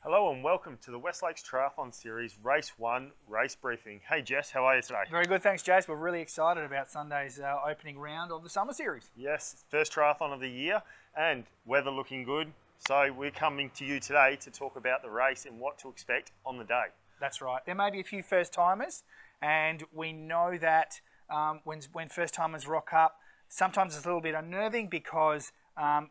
Hello and welcome to the West Lakes Triathlon Series Race 1 Race Briefing. Hey Jess, how are you today? Very good, thanks Jace. We're really excited about Sunday's opening round of the Summer Series. Yes, first triathlon of the year and weather looking good. So we're coming to you today to talk about the race and what to expect on the day. That's right. There may be a few first timers, and we know that when first timers rock up, sometimes it's a little bit unnerving because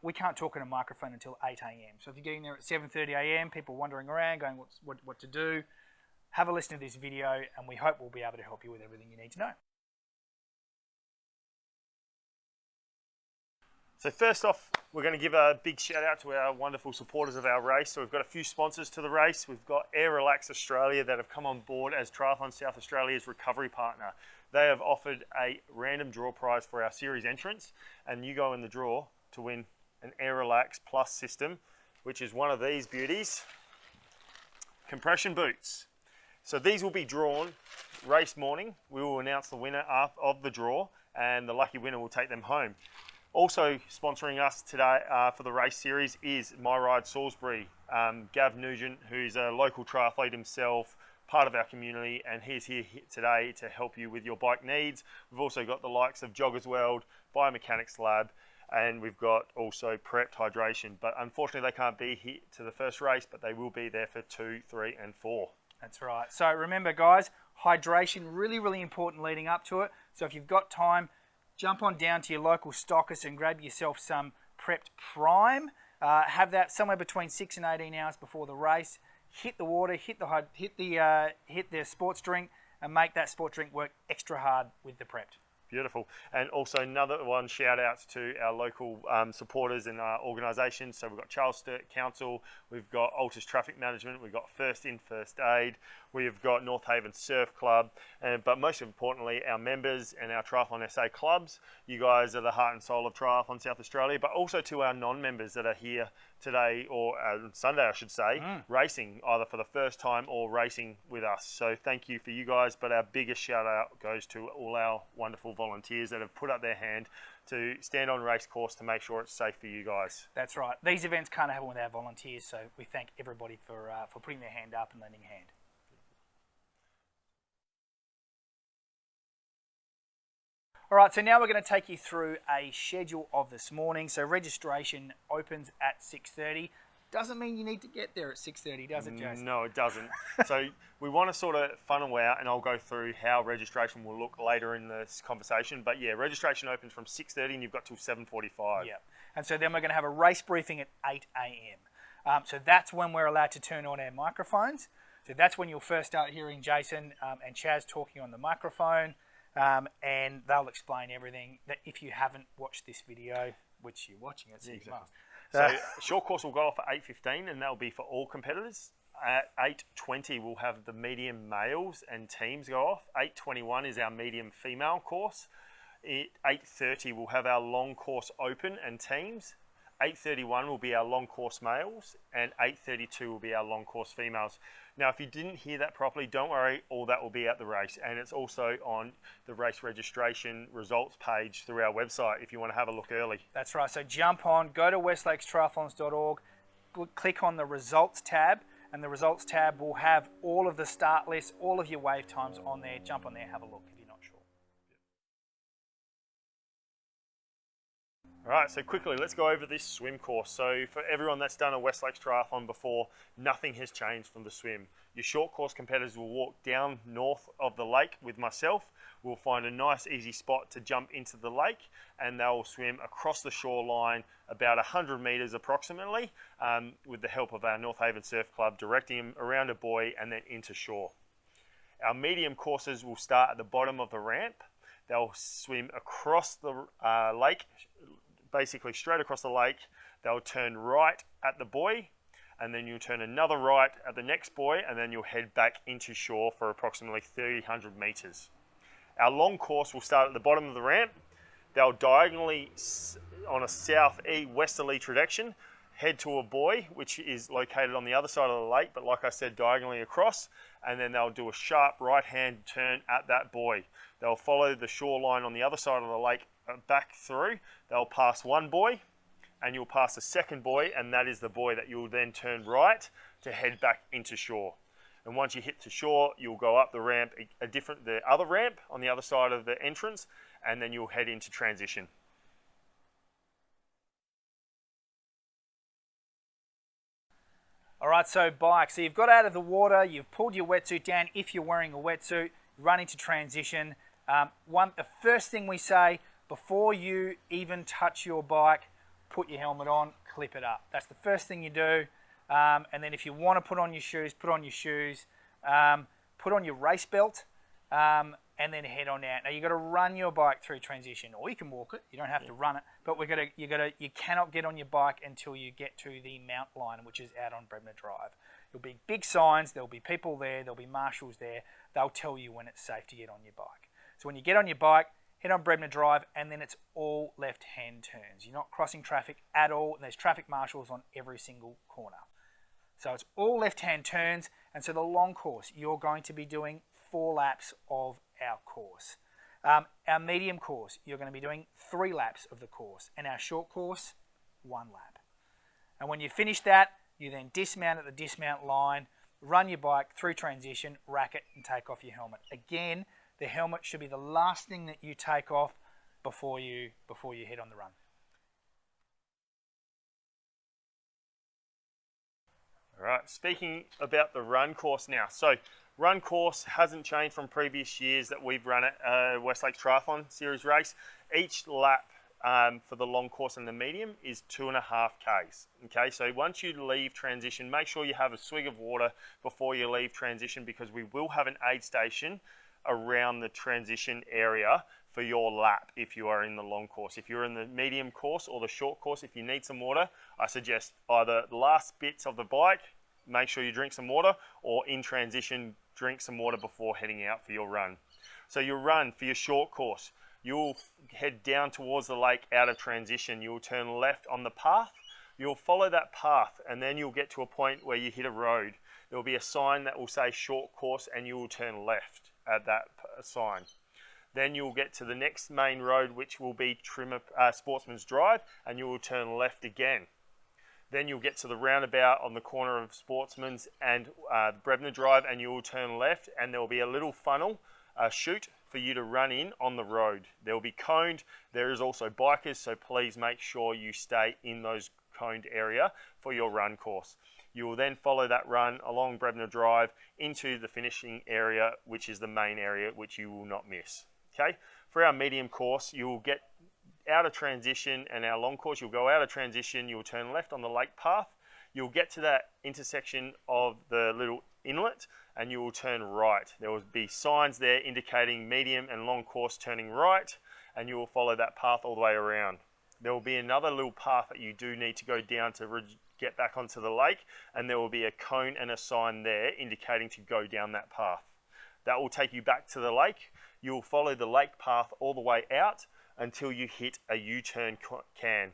we can't talk in a microphone until 8 a.m. So if you're getting there at 7:30 a.m., people wandering around going what to do, have a listen to this video and we hope we'll be able to help you with everything you need to know. So first off, we're going to give a big shout out to our wonderful supporters of our race. So we've got a few sponsors to the race. We've got Air Relax Australia that have come on board as Triathlon South Australia's recovery partner. They have offered a random draw prize for our series entrance, and you go in the draw to win an Air Relax Plus system, which is one of these beauties, compression boots. So these will be drawn race morning. We will announce the winner of the draw, and the lucky winner will take them home. Also sponsoring us today for the race series is My Ride Salisbury. Gav Nugent, who's a local triathlete himself, part of our community, and he's here today to help you with your bike needs. We've also got the likes of Joggers World, Biomechanics Lab, and we've got also Prepped Hydration. But unfortunately they can't be here to the first race, but they will be there for 2, 3 and 4. That's right. So remember guys, hydration really important leading up to it. So if you've got time, jump on down to your local stockist and grab yourself some Prepped Prime. Have that somewhere between 6 and 18 hours before the race. Hit the water, hit the sports drink, and make that sports drink work extra hard with the Prepped. Beautiful. And also another one, shout outs to our local supporters and our organisations. So we've got Charles Sturt Council, we've got Altus Traffic Management, we've got First In, First Aid, we've got North Haven Surf Club, but most importantly, our members and our Triathlon SA clubs. You guys are the heart and soul of Triathlon South Australia, but also to our non-members that are here today, or Sunday I should say, racing either for the first time or racing with us. So thank you for you guys, but our biggest shout out goes to all our wonderful volunteers that have put up their hand to stand on race course to make sure it's safe for you guys. That's right. These events can't happen without volunteers, so we thank everybody for putting their hand up and lending a hand. All right, so now we're going to take you through a schedule of this morning. So registration opens at 6:30. Doesn't mean you need to get there at 6:30, does it, Jason? No, it doesn't. So we want to sort of funnel out, and I'll go through how registration will look later in this conversation. But yeah, registration opens from 6:30 and you've got till 7:45. Yeah, and so then we're going to have a race briefing at 8 a.m. So that's when we're allowed to turn on our microphones. So that's when you'll first start hearing Jason and Chaz talking on the microphone. And they'll explain everything that if you haven't watched this video, which you're watching it, so you must. So short course will go off at 8:15 and that'll be for all competitors. At 8:20 we'll have the medium males and teams go off. 8:21 is our medium female course. At 8:30 we'll have our long course open and teams. 8:31 will be our long course males and 8:32 will be our long course females. Now, if you didn't hear that properly, don't worry, all that will be at the race, and it's also on the race registration results page through our website if you want to have a look early. That's right. So jump on, go to westlakestriathlons.org, click on the results tab, and the results tab will have all of the start lists, all of your wave times on there. Jump on there, have a look if you're not sure. All right, so quickly, let's go over this swim course. So for everyone that's done a West Lakes Triathlon before, nothing has changed from the swim. Your short course competitors will walk down north of the lake with myself. We'll find a nice easy spot to jump into the lake, and they'll swim across the shoreline about 100 metres approximately with the help of our North Haven Surf Club, directing them around a buoy and then into shore. Our medium courses will start at the bottom of the ramp. They'll swim across the lake, basically straight across the lake. They'll turn right at the buoy, and then you'll turn another right at the next buoy, and then you'll head back into shore for approximately 300 metres. Our long course will start at the bottom of the ramp. They'll diagonally, on a south-westerly direction, head to a buoy, which is located on the other side of the lake, but like I said, diagonally across, and then they'll do a sharp right-hand turn at that buoy. They'll follow the shoreline on the other side of the lake back through. They'll pass one buoy, and you'll pass the second buoy, and that is the buoy that you'll then turn right to head back into shore. And once you hit to shore, you'll go up the ramp, the other ramp on the other side of the entrance, and then you'll head into transition. All right, so bike. So you've got out of the water, you've pulled your wetsuit down if you're wearing a wetsuit, run into transition. The first thing we say, before you even touch your bike, put your helmet on, clip it up. That's the first thing you do. And then if you want to put on your shoes, put on your shoes. Put on your race belt, and then head on out. Now you've got to run your bike through transition, or you can walk it. You don't have to run it, but you cannot get on your bike until you get to the mount line, which is out on Brebner Drive. There'll be big signs. There'll be people there. There'll be marshals there. They'll tell you when it's safe to get on your bike. So when you get on your bike, head on Brebner Drive, and then it's all left-hand turns. You're not crossing traffic at all, and there's traffic marshals on every single corner. So it's all left-hand turns, and so the long course, you're going to be doing 4 laps of our course. Our medium course, you're going to be doing 3 laps of the course, and our short course, 1 lap. And when you finish that, you then dismount at the dismount line, run your bike through transition, rack it, and take off your helmet. Again, the helmet should be the last thing that you take off before you head on the run. All right, speaking about the run course now. So run course hasn't changed from previous years that we've run at West Lakes Triathlon Series race. Each lap for the long course and the medium is 2.5 Ks. Okay, so once you leave transition, make sure you have a swig of water before you leave transition, because we will have an aid station around the transition area for your lap if you are in the long course. If you're in the medium course or the short course, if you need some water, I suggest either the last bits of the bike, make sure you drink some water, or in transition, drink some water before heading out for your run. So your run for your short course, you'll head down towards the lake out of transition. You'll turn left on the path. You'll follow that path, and then you'll get to a point where you hit a road. There will be a sign that will say short course, and you will turn left at that sign. Then you'll get to the next main road, which will be Sportsman's Drive, and you will turn left again. Then you'll get to the roundabout on the corner of Sportsman's and Brebner Drive, and you will turn left, and there will be a little funnel, a chute for you to run in on the road. There will be coned. There is also bikers, so please make sure you stay in those coned area for your run course. You will then follow that run along Brebner Drive into the finishing area, which is the main area, which you will not miss. Okay, for our medium course, you will get out of transition, and our long course, you'll go out of transition, you'll turn left on the lake path, you'll get to that intersection of the little inlet, and you will turn right. There will be signs there indicating medium and long course turning right, and you will follow that path all the way around. There will be another little path that you do need to go down to get back onto the lake, and there will be a cone and a sign there indicating to go down that path. That will take you back to the lake. You'll follow the lake path all the way out until you hit a U-turn cone,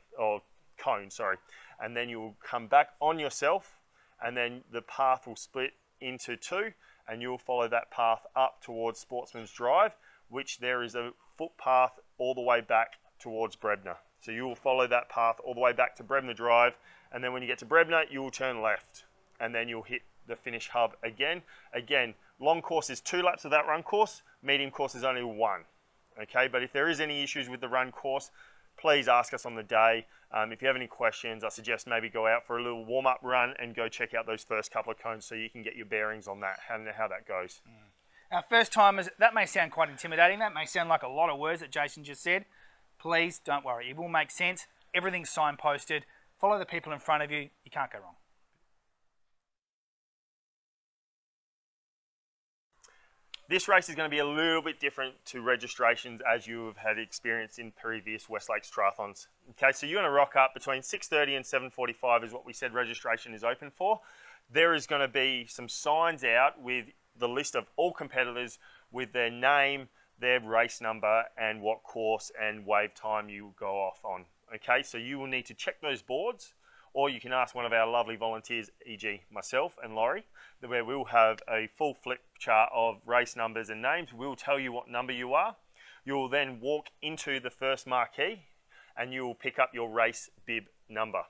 and then you'll come back on yourself, and then the path will split into 2, and you'll follow that path up towards Sportsman's Drive, which there is a footpath all the way back towards Brebner. So you will follow that path all the way back to Brebner Drive, and then when you get to Brebner, you will turn left, and then you'll hit the finish hub again. Again, long course is 2 laps of that run course, medium course is only 1. Okay, but if there is any issues with the run course, please ask us on the day. If you have any questions, I suggest maybe go out for a little warm-up run and go check out those first couple of cones so you can get your bearings on that and how that goes. Now, first timers, that may sound quite intimidating. That may sound like a lot of words that Jason just said. Please don't worry. It will make sense. Everything's signposted. Follow the people in front of you. You can't go wrong. This race is going to be a little bit different to registrations as you have had experience in previous West Lakes Triathlons. Okay, so you're going to rock up between 6:30 and 7:45 is what we said registration is open for. There is going to be some signs out with the list of all competitors with their name, their race number, and what course and wave time you go off on. Okay, so you will need to check those boards, or you can ask one of our lovely volunteers, e.g. myself and Laurie, where we'll have a full flip chart of race numbers and names. We'll tell you what number you are. You'll then walk into the first marquee, and you will pick up your race bib number.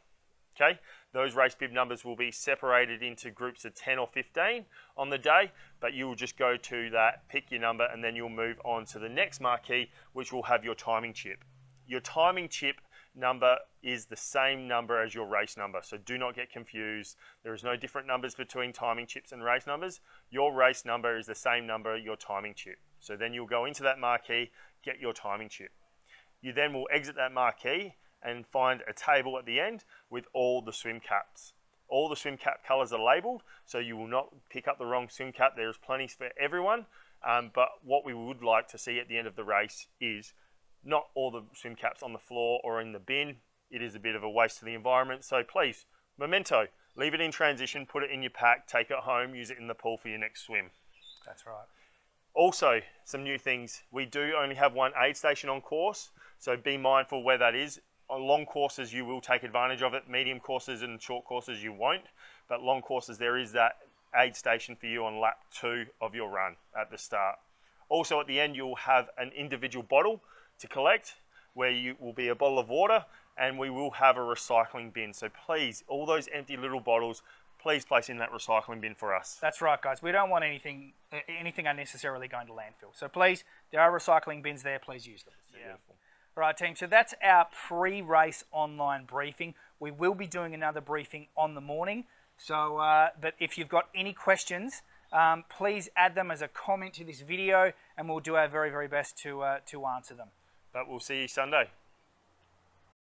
Okay, those race bib numbers will be separated into groups of 10 or 15 on the day, but you will just go to that, pick your number, and then you'll move on to the next marquee, which will have your timing chip. Your timing chip number is the same number as your race number, so do not get confused. There is no different numbers between timing chips and race numbers. Your race number is the same number your timing chip. So then you'll go into that marquee, get your timing chip. You then will exit that marquee and find a table at the end with all the swim caps. All the swim cap colours are labelled, so you will not pick up the wrong swim cap. There's plenty for everyone, but what we would like to see at the end of the race is not all the swim caps on the floor or in the bin. It is a bit of a waste to the environment, so please, memento, leave it in transition, put it in your pack, take it home, use it in the pool for your next swim. That's right. Also, some new things. We do only have one aid station on course, so be mindful where that is. On long courses, you will take advantage of it. Medium courses and short courses, you won't. But long courses, there is that aid station for you on lap 2 of your run at the start. Also, at the end, you'll have an individual bottle to collect, where you will be a bottle of water, and we will have a recycling bin. So please, all those empty little bottles, please place in that recycling bin for us. That's right, guys. We don't want anything unnecessarily going to landfill. So please, there are recycling bins there. Please use them. Yeah. All right, team. So that's our pre-race online briefing. We will be doing another briefing on the morning. So, but if you've got any questions, please add them as a comment to this video, and we'll do our very, very best to answer them. But we'll see you Sunday.